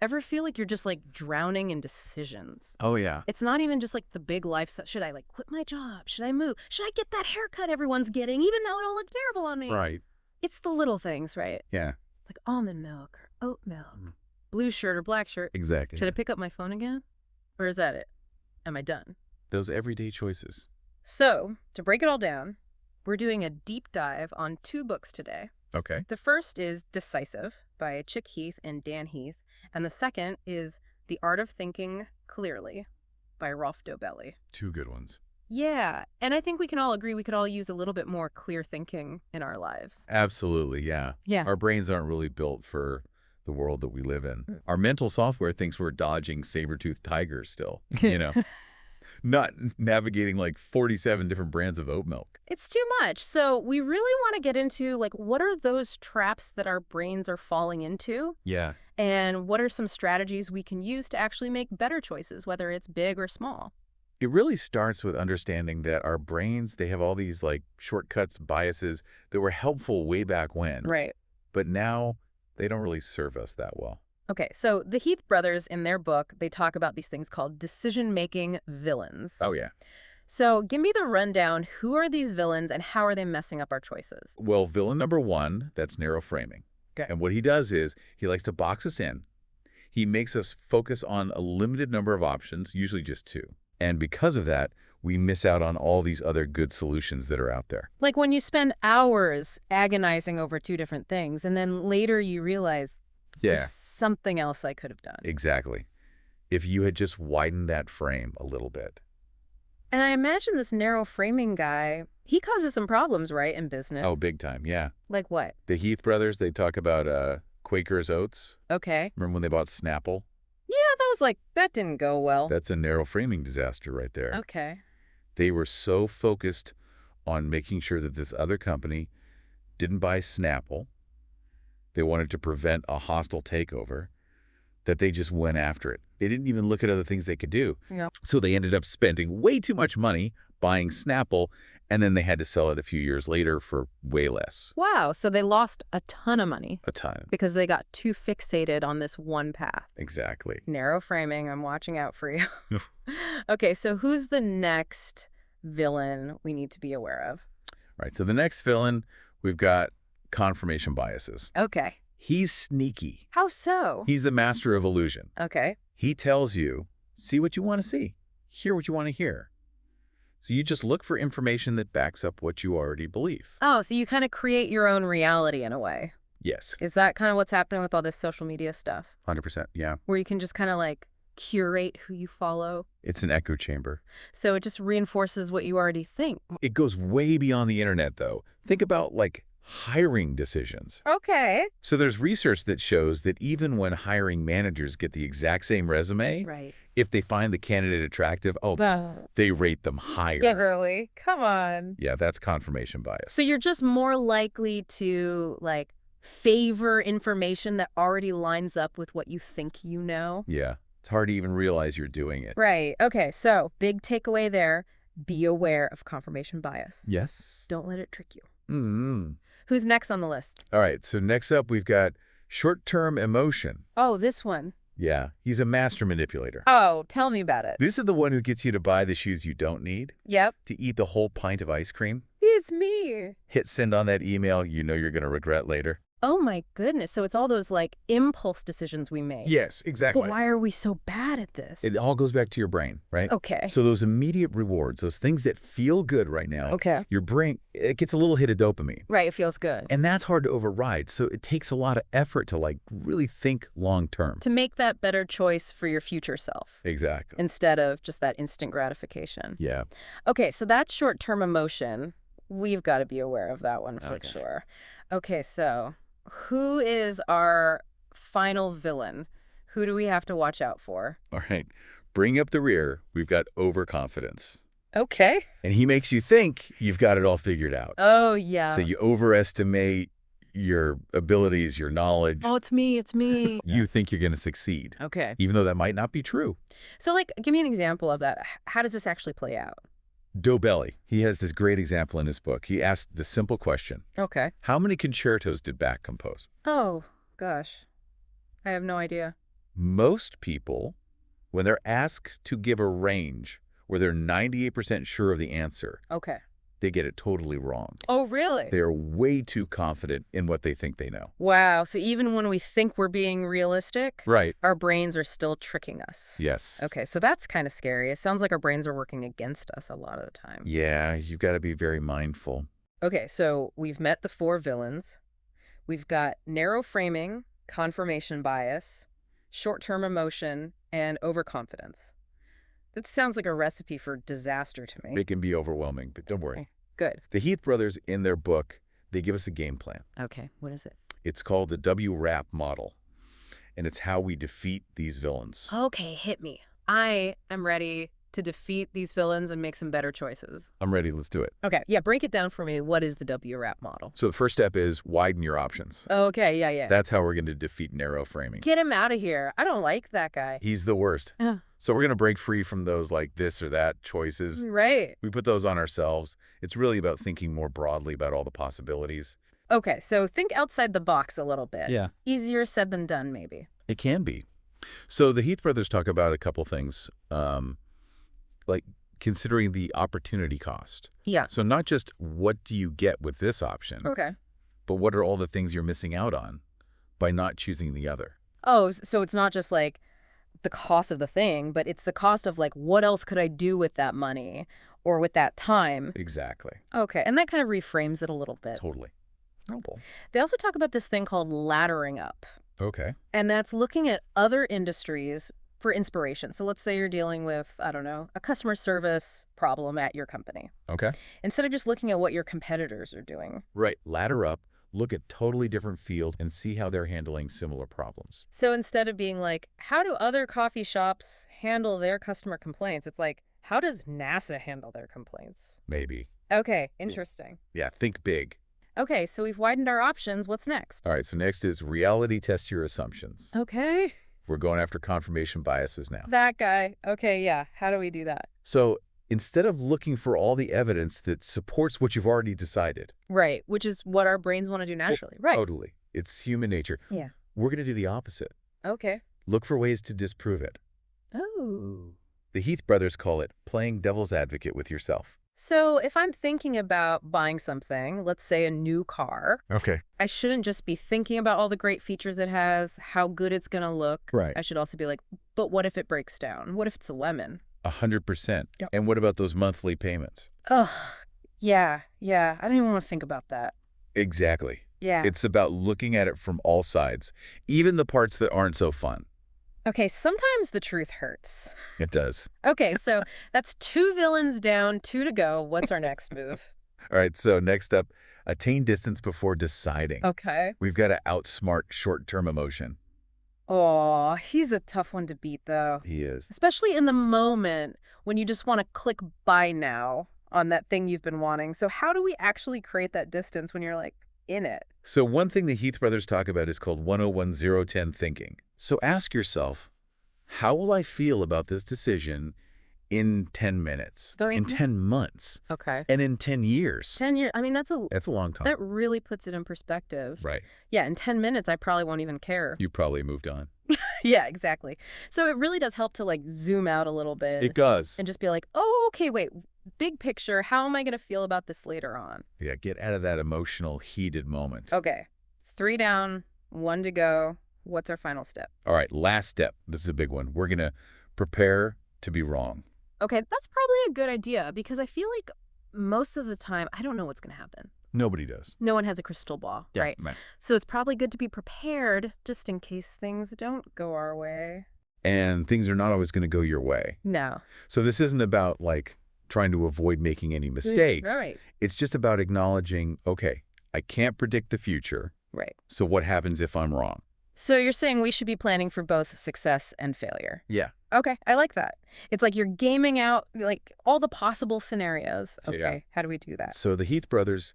Ever feel like you're just like drowning in decisions? Oh, yeah. It's not even just like the big life stuff. Should I like quit my job? Should I move? Should I get that haircut everyone's getting, even though it'll look terrible on me? Right. It's the little things, right? Yeah. It's like almond milk or oat milk, blue shirt or black shirt. Exactly. Should I pick up my phone again? Or is that it? Am I done? Those everyday choices. So, to break it all down, we're doing a deep dive on 2 books today. Okay. The first is Decisive by Chick Heath and Dan Heath, and the second is The Art of Thinking Clearly by Rolf Dobelli. 2 good ones. Yeah, and I think we can all agree we could all use a little bit more clear thinking in our lives. Absolutely, yeah. Yeah. Our brains aren't really built for the world that we live in. Our mental software thinks we're dodging saber-toothed tigers still, not navigating like 47 different brands of oat milk. It's too much. So we really want to get into, like, what are those traps that our brains are falling into? Yeah. And what are some strategies we can use to actually make better choices, whether it's big or small? It really starts with understanding that our brains, they have all these like shortcuts, biases that were helpful way back when. Right. But now they don't really serve us that well. Okay, so the Heath brothers, in their book, they talk about these things called decision-making villains. Oh, yeah. So give me the rundown. Who are these villains and how are they messing up our choices? Well, villain number 1, that's narrow framing. Okay. And what he does is he likes to box us in. He makes us focus on a limited number of options, usually just 2. And because of that, we miss out on all these other good solutions that are out there. Like when you spend hours agonizing over 2 different things and then later you realize there's something else I could have done. Exactly. If you had just widened that frame a little bit. And I imagine this narrow framing guy, he causes some problems, right, in business? Oh, big time, yeah. Like what? The Heath brothers, they talk about Quaker's Oats. Okay. Remember when they bought Snapple? Yeah, that didn't go well. That's a narrow framing disaster right there. Okay. They were so focused on making sure that this other company didn't buy Snapple. They wanted to prevent a hostile takeover, that they just went after it. They didn't even look at other things they could do. Yep. So they ended up spending way too much money buying Snapple, and then they had to sell it a few years later for way less. Wow, so they lost a ton of money A ton. because they got too fixated on this one path. Exactly. Narrow framing, I'm watching out for you. Okay, so who's the next villain we need to be aware of? Right, so the next villain, we've got confirmation biases. Okay. He's sneaky. How so? He's the master of illusion. Okay. He tells you, see what you want to see, hear what you want to hear. So you just look for information that backs up what you already believe. Oh, so you kind of create your own reality in a way. Yes. Is that kind of what's happening with all this social media stuff? 100%, yeah. Where you can just kind of like curate who you follow? It's an echo chamber. So it just reinforces what you already think. It goes way beyond the internet, though. Think about, like, hiring decisions. Okay. So there's research that shows that even when hiring managers get the exact same resume, Right. if they find the candidate attractive, they rate them higher. Yeah, girly. Come on. Yeah, that's confirmation bias. So you're just more likely to, like, favor information that already lines up with what you think you know? Yeah, it's hard to even realize you're doing it. Right. Okay, so big takeaway there. Be aware of confirmation bias. Yes. Don't let it trick you. Mm-hmm. Who's next on the list? All right, so next up we've got short-term emotion. Oh, this one. Yeah, he's a master manipulator. Oh, tell me about it. This is the one who gets you to buy the shoes you don't need, Yep. to eat the whole pint of ice cream, It's me. hit send on that email you know you're going to regret later. Oh my goodness. So it's all those like impulse decisions we make. Yes, exactly. But why are we so bad at this? It all goes back to your brain, right? Okay. So those immediate rewards, those things that feel good right now, Okay. your brain, it gets a little hit of dopamine. Right. It feels good. And that's hard to override. So it takes a lot of effort to like really think long term. To make that better choice for your future self. Exactly. Instead of just that instant gratification. Yeah. Okay. So that's short-term emotion. We've got to be aware of that one for sure. Okay. So who is our final villain? Who do we have to watch out for? All right. Bring up the rear. We've got overconfidence. Okay. And he makes you think you've got it all figured out. Oh, yeah. So you overestimate your abilities, your knowledge. Oh, it's me. It's me. You think you're going to succeed, Okay. even though that might not be true. So, like, give me an example of that. How does this actually play out? Dobelli, he has this great example in his book. He asked the simple question, Okay. how many concertos did Bach compose? Oh, gosh. I have no idea. Most people, when they're asked to give a range where they're 98% sure of the answer, Okay. they get it totally wrong. Oh, really? They're way too confident in what they think they know. Wow. So even when we think we're being realistic, Right. our brains are still tricking us. Yes. Okay, so that's kind of scary. It sounds like our brains are working against us a lot of the time. Yeah, you've got to be very mindful. Okay, so we've met the 4 villains. We've got narrow framing, confirmation bias, short-term emotion, and overconfidence. That sounds like a recipe for disaster to me. It can be overwhelming, but don't worry. Okay, good. The Heath brothers, in their book, they give us a game plan. Okay, what is it? It's called the WRAP model, and it's how we defeat these villains. Okay, hit me. I am ready to defeat these villains and make some better choices. I'm ready. Let's do it. Okay, yeah, break it down for me. What is the WRAP model? So the first step is widen your options. Okay, yeah. That's how we're going to defeat narrow framing. Get him out of here. I don't like that guy. He's the worst. So we're going to break free from those like this or that choices. Right. We put those on ourselves. It's really about thinking more broadly about all the possibilities. Okay, so think outside the box a little bit. Yeah. Easier said than done, maybe. It can be. So the Heath brothers talk about a couple things, like considering the opportunity cost. Yeah. So not just what do you get with this option, Okay. but what are all the things you're missing out on by not choosing the other? Oh, so it's not just like the cost of the thing, but it's the cost of like, what else could I do with that money or with that time? Exactly. Okay, and that kind of reframes it a little bit. Totally. Noble. They also talk about this thing called laddering up, Okay. and that's looking at other industries for inspiration. So let's say you're dealing with, I don't know, a customer service problem at your company. Okay. Instead of just looking at what your competitors are doing. Right. Ladder up, look at totally different fields and see how they're handling similar problems. So instead of being like, how do other coffee shops handle their customer complaints? It's like, how does NASA handle their complaints? Maybe. Okay, interesting. Yeah, think big. Okay, so we've widened our options. What's next? All right, so next is reality test your assumptions. Okay. We're going after confirmation biases now. That guy. Okay, yeah. How do we do that? So instead of looking for all the evidence that supports what you've already decided. Right, which is what our brains want to do naturally. Right. Totally. It's human nature. Yeah. We're going to do the opposite. Okay. Look for ways to disprove it. Oh. The Heath brothers call it playing devil's advocate with yourself. So if I'm thinking about buying something, let's say a new car, Okay. I shouldn't just be thinking about all the great features it has, how good it's going to look. Right. I should also be like, but what if it breaks down? What if it's a lemon? 100%. Yep. And what about those monthly payments? Ugh. Yeah. I don't even want to think about that. Exactly. Yeah. It's about looking at it from all sides, even the parts that aren't so fun. Okay, sometimes the truth hurts. It does. Okay, so that's 2 villains down, 2 to go. What's our next move? All right, so next up, attain distance before deciding. Okay. We've got to outsmart short-term emotion. Oh, he's a tough one to beat, though. He is. Especially in the moment when you just want to click buy now on that thing you've been wanting. So how do we actually create that distance when you're like in it? So one thing the Heath brothers talk about is called 101-0-10 thinking. So ask yourself, how will I feel about this decision in 10 minutes, in 10 months, Okay. and in 10 years? 10 years. I mean, that's a long time. that really puts it in perspective. Right. Yeah, in 10 minutes, I probably won't even care. You probably moved on. Yeah, exactly. So it really does help to like zoom out a little bit. It does. And just be like, oh, okay, wait, big picture, how am I going to feel about this later on? Yeah, get out of that emotional, heated moment. Okay, it's 3 down, 1 to go. What's our final step? All right, last step. This is a big one. We're going to prepare to be wrong. Okay, that's probably a good idea because I feel like most of the time, I don't know what's going to happen. Nobody does. No one has a crystal ball, right? So it's probably good to be prepared just in case things don't go our way. And things are not always going to go your way. No. So this isn't about like trying to avoid making any mistakes. Right. It's just about acknowledging, okay, I can't predict the future. Right. So what happens if I'm wrong? So you're saying we should be planning for both success and failure. Yeah. Okay, I like that. It's like you're gaming out like all the possible scenarios. Okay, Yeah. How do we do that? So the Heath brothers,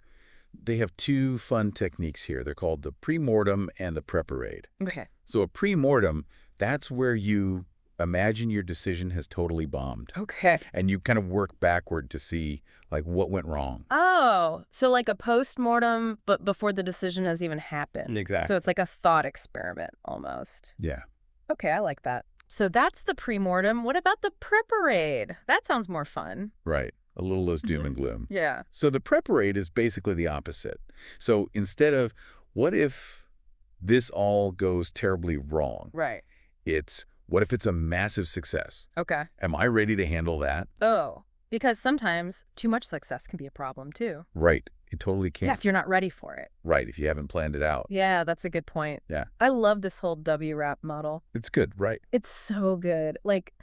they have 2 fun techniques here. They're called the pre-mortem and the preparade. Okay. So a pre-mortem, that's where you imagine your decision has totally bombed. Okay. And you kind of work backward to see like what went wrong. Oh, so like a post-mortem, but before the decision has even happened. Exactly. So it's like a thought experiment almost. Yeah. Okay, I like that. So that's the premortem. What about the preparade? That sounds more fun. Right. A little less doom and gloom. Yeah. So the preparate is basically the opposite. So instead of, what if this all goes terribly wrong? Right. It's, what if it's a massive success? Okay. Am I ready to handle that? Oh, because sometimes too much success can be a problem too. Right. It totally can. Yeah, if you're not ready for it. Right, if you haven't planned it out. Yeah, that's a good point. Yeah. I love this whole W-wrap model. It's good, right? It's so good. Like,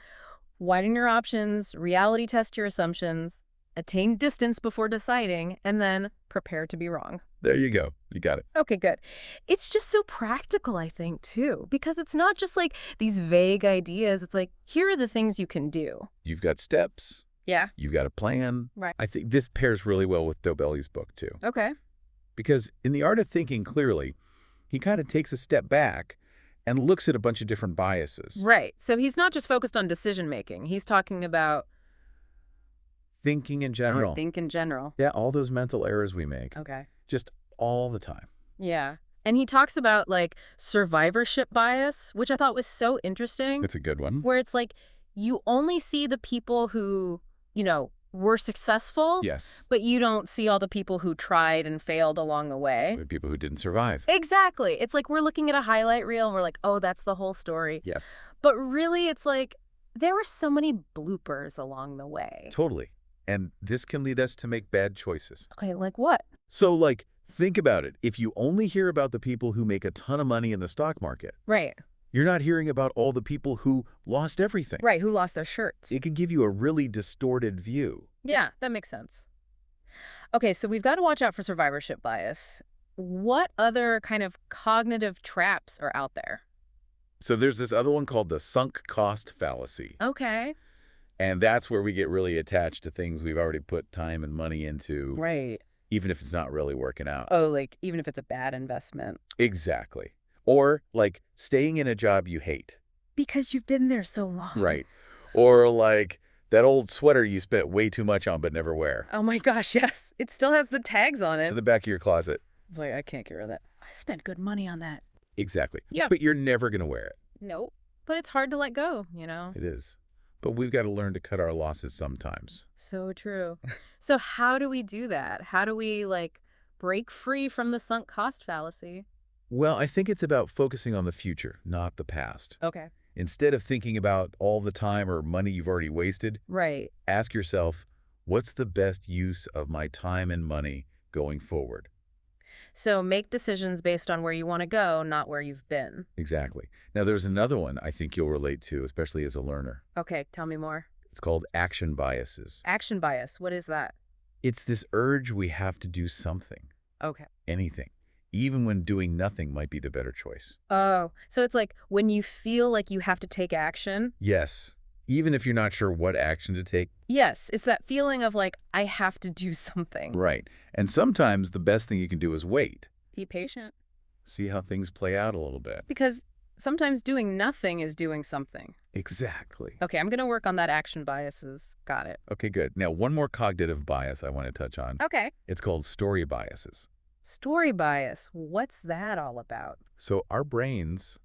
widen your options, reality test your assumptions, attain distance before deciding, and then prepare to be wrong. There you go. You got it. Okay, good. It's just so practical, I think, too, because it's not just like these vague ideas. It's like, here are the things you can do. You've got steps. Yeah. You've got a plan. Right. I think this pairs really well with Dobelli's book, too. Okay. Because in The Art of Thinking Clearly, he kind of takes a step back and looks at a bunch of different biases. Right. So he's not just focused on decision-making. He's talking about Thinking in general. think in general. Yeah, all those mental errors we make. Okay. Just all the time. Yeah. And he talks about, like, survivorship bias, which I thought was so interesting. It's a good one. Where it's like, you only see the people who, were successful. Yes. But you don't see all the people who tried and failed along the way. The people who didn't survive. Exactly. It's like we're looking at a highlight reel and we're like, oh, that's the whole story. Yes. But really, it's like there were so many bloopers along the way. Totally. And this can lead us to make bad choices. Okay, like what? So, like, think about it. If you only hear about the people who make a ton of money in the stock market, Right. you're not hearing about all the people who lost everything. Right, who lost their shirts. It can give you a really distorted view. Yeah, that makes sense. Okay, so we've got to watch out for survivorship bias. What other kind of cognitive traps are out there? So there's this other one called the sunk cost fallacy. Okay. And that's where we get really attached to things we've already put time and money into, Right. even if it's not really working out. Oh, like even if it's a bad investment. Exactly. Or like staying in a job you hate. Because you've been there so long. Right. Or like that old sweater you spent way too much on but never wear. Oh my gosh, yes. It still has the tags on It's it. in the back of your closet. It's like, I can't get rid of that. I spent good money on that. Exactly. Yeah. But you're never going to wear it. Nope. But it's hard to let go, you know? It is. But we've got to learn to cut our losses sometimes. So true. So how do we do that? How do we, like, break free from the sunk cost fallacy? Well, I think it's about focusing on the future, not the past. Okay. Instead of thinking about all the time or money you've already wasted, Right. ask yourself, what's the best use of my time and money going forward? So make decisions based on where you want to go, not where you've been. Exactly. Now, there's another one I think you'll relate to, especially as a learner. Okay, tell me more. It's called action biases. Action bias, what is that? It's this urge we have to do something, Okay. anything, even when doing nothing might be the better choice. Oh, so it's like when you feel like you have to take action. Yes, even if you're not sure what action to take. Yes, it's that feeling of like, I have to do something. Right. And sometimes the best thing you can do is wait. Be patient. See how things play out a little bit. Because sometimes doing nothing is doing something. Exactly. Okay, I'm going to work on that action biases. Got it. Okay, good. Now, one more cognitive bias I want to touch on. Okay. It's called story biases. Story bias. What's that all about? So our brains,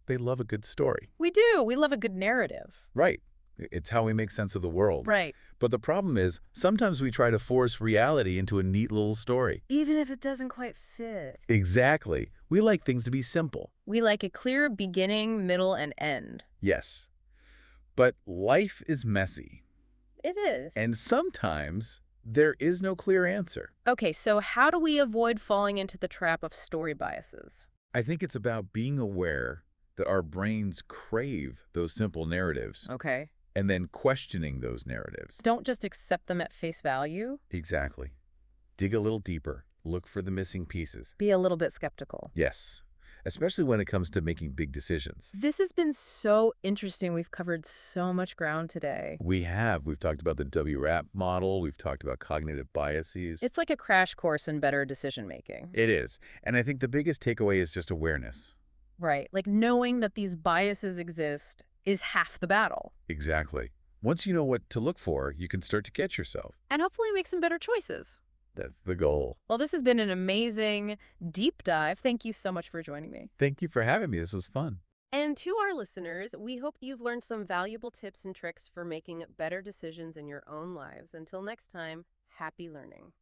they love a good story. We do. We love a good narrative. Right. It's how we make sense of the world. Right. But the problem is, sometimes we try to force reality into a neat little story. Even if it doesn't quite fit. Exactly. We like things to be simple. We like a clear beginning, middle, and end. Yes. But life is messy. It is. And sometimes there is no clear answer. Okay, so how do we avoid falling into the trap of story biases? I think it's about being aware that our brains crave those simple narratives Okay. and then questioning those narratives. Don't just accept them at face value. Exactly. Dig a little deeper. Look for the missing pieces. Be a little bit skeptical. Yes. Especially when it comes to making big decisions. This has been so interesting. We've covered so much ground today. We have. We've talked about the W-wrap model. We've talked about cognitive biases. It's like a crash course in better decision making. It is. And I think the biggest takeaway is just awareness. Right. Like knowing that these biases exist is half the battle. Exactly. Once you know what to look for, you can start to catch yourself. And hopefully make some better choices. That's the goal. Well, this has been an amazing deep dive. Thank you so much for joining me. Thank you for having me. This was fun. And to our listeners, we hope you've learned some valuable tips and tricks for making better decisions in your own lives. Until next time, happy learning.